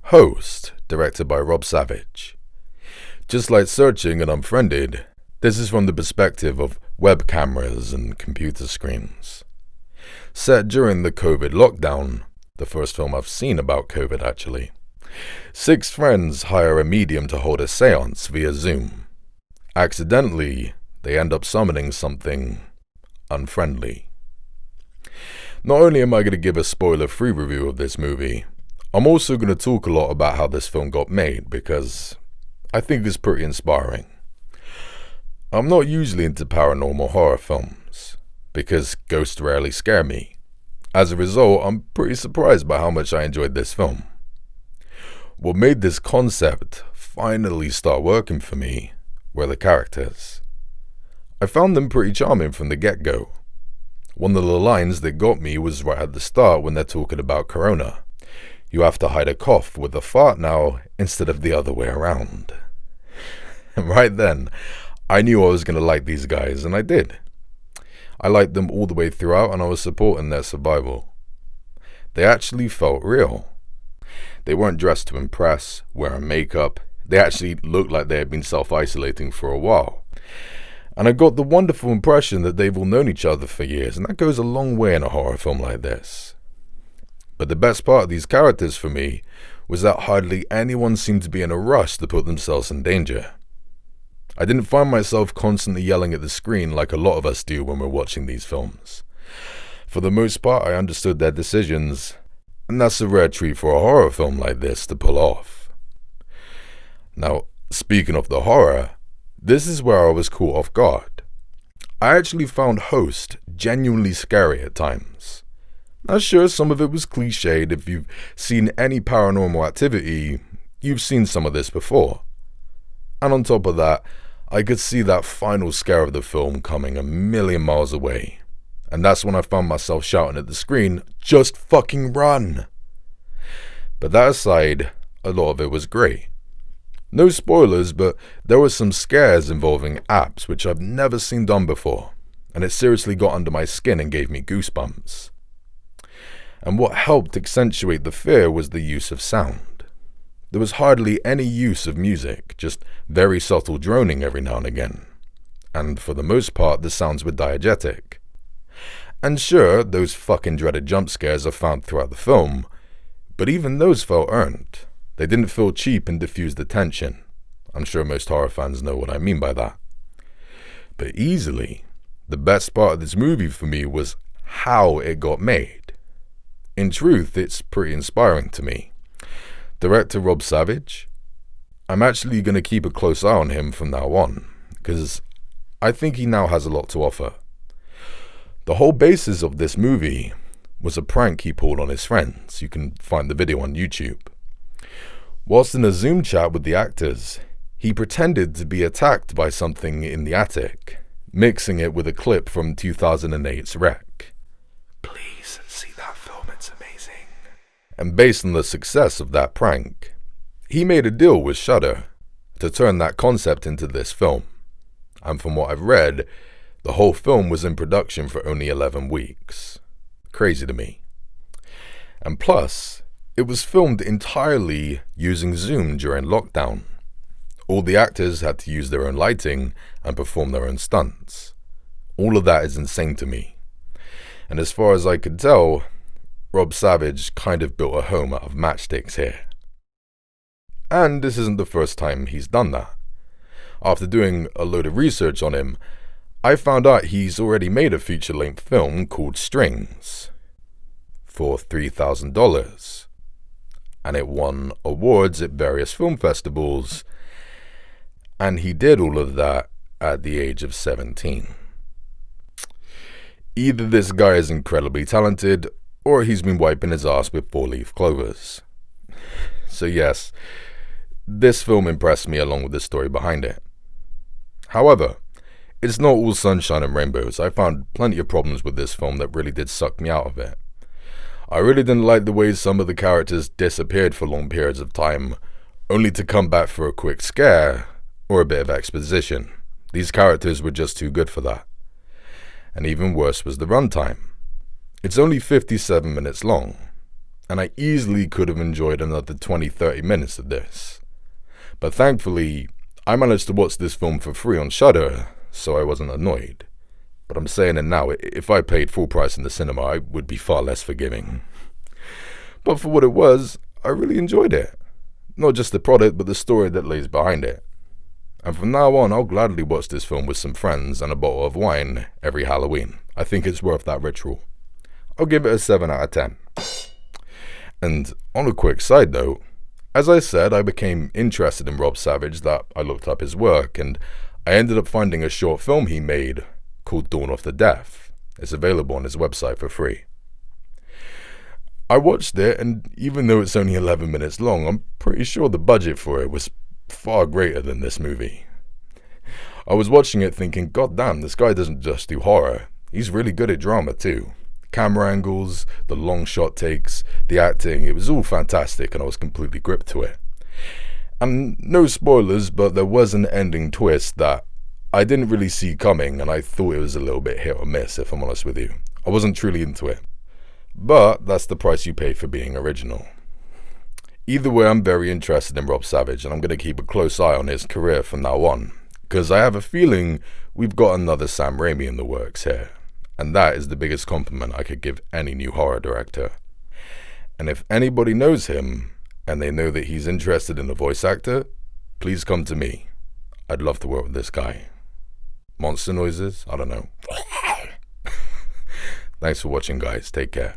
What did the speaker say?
Host, directed by Rob Savage. Just like searching and Unfriended, this is from the perspective of web cameras and computer screens. Set during the COVID lockdown, the first film I've seen about COVID actually, 6 friends hire a medium to hold a seance via Zoom. Accidentally, they end up summoning something unfriendly. Not only am I going to give a spoiler-free review of this movie, I'm also going to talk a lot about how this film got made because I think it's pretty inspiring. I'm not usually into paranormal horror films because ghosts rarely scare me. As a result, I'm pretty surprised by how much I enjoyed this film. What made this concept finally start working for me were the characters. I found them pretty charming from the get-go. One of the lines that got me was right at the start when they're talking about Corona. You have to hide a cough with a fart now instead of the other way around. And right then, I knew I was going to like these guys, and I did. I liked them all the way throughout, and I was supporting their survival. They actually felt real. They weren't dressed to impress, wearing makeup. They actually looked like they had been self-isolating for a while. And I got the wonderful impression that they've all known each other for years, and that goes a long way in a horror film like this. But the best part of these characters for me was that hardly anyone seemed to be in a rush to put themselves in danger. I didn't find myself constantly yelling at the screen like a lot of us do when we're watching these films. For the most part, I understood their decisions, and that's a rare treat for a horror film like this to pull off. Now, speaking of the horror, this is where I was caught off guard. I actually found Host genuinely scary at times. Now sure, some of it was cliched. If you've seen any paranormal activity, you've seen some of this before. And on top of that, I could see that final scare of the film coming a million miles away. And that's when I found myself shouting at the screen, "Just fucking run!" But that aside, a lot of it was great. No spoilers, but there were some scares involving apps which I've never seen done before, and it seriously got under my skin and gave me goosebumps. And what helped accentuate the fear was the use of sound. There was hardly any use of music, just very subtle droning every now and again. And for the most part, the sounds were diegetic. And sure, those fucking dreaded jump scares are found throughout the film, but even those felt earned. They didn't feel cheap and diffused the tension. I'm sure most horror fans know what I mean by that. But easily, the best part of this movie for me was how it got made. In truth, it's pretty inspiring to me. Director Rob Savage, I'm actually going to keep a close eye on him from now on, because I think he now has a lot to offer. The whole basis of this movie was a prank he pulled on his friends. You can find the video on YouTube. Whilst in a Zoom chat with the actors, he pretended to be attacked by something in the attic, mixing it with a clip from 2008's Wreck. Please see that film, it's amazing. And based on the success of that prank, he made a deal with Shudder to turn that concept into this film. And from what I've read, the whole film was in production for only 11 weeks. Crazy to me. And plus, it was filmed entirely using Zoom during lockdown. All the actors had to use their own lighting and perform their own stunts. All of that is insane to me. And as far as I could tell, Rob Savage kind of built a home out of matchsticks here. And this isn't the first time he's done that. After doing a load of research on him, I found out he's already made a feature-length film called Strings for $3,000. And it won awards at various film festivals, and he did all of that at the age of 17. Either this guy is incredibly talented, or he's been wiping his ass with 4-leaf clovers. So yes, this film impressed me along with the story behind it. However, it's not all sunshine and rainbows. I found plenty of problems with this film that really did suck me out of it. I really didn't like the way some of the characters disappeared for long periods of time, only to come back for a quick scare or a bit of exposition. These characters were just too good for that. And even worse was the runtime. It's only 57 minutes long, and I easily could have enjoyed another 20-30 minutes of this. But thankfully, I managed to watch this film for free on Shudder, so I wasn't annoyed. But I'm saying it now, if I paid full price in the cinema, I would be far less forgiving. But for what it was, I really enjoyed it. Not just the product, but the story that lays behind it. And from now on, I'll gladly watch this film with some friends and a bottle of wine every Halloween. I think it's worth that ritual. I'll give it a 7 out of 10. And on a quick side note, as I said, I became interested in Rob Savage, that I looked up his work, and I ended up finding a short film he made called Dawn of the Deaf. It's available on his website for free. I watched it, and even though it's only 11 minutes long, I'm pretty sure the budget for it was far greater than this movie. I was watching it thinking, God damn, this guy doesn't just do horror, he's really good at drama too. Camera angles, the long shot takes, the acting, it was all fantastic, and I was completely gripped to it. And no spoilers, but there was an ending twist that I didn't really see coming, and I thought it was a little bit hit or miss, if I'm honest with you. I wasn't truly into it. But that's the price you pay for being original. Either way, I'm very interested in Rob Savage, and I'm going to keep a close eye on his career from now on, because I have a feeling we've got another Sam Raimi in the works here. And that is the biggest compliment I could give any new horror director. And if anybody knows him, and they know that he's interested in a voice actor, please come to me. I'd love to work with this guy. Monster noises? I don't know. Thanks for watching, guys. Take care.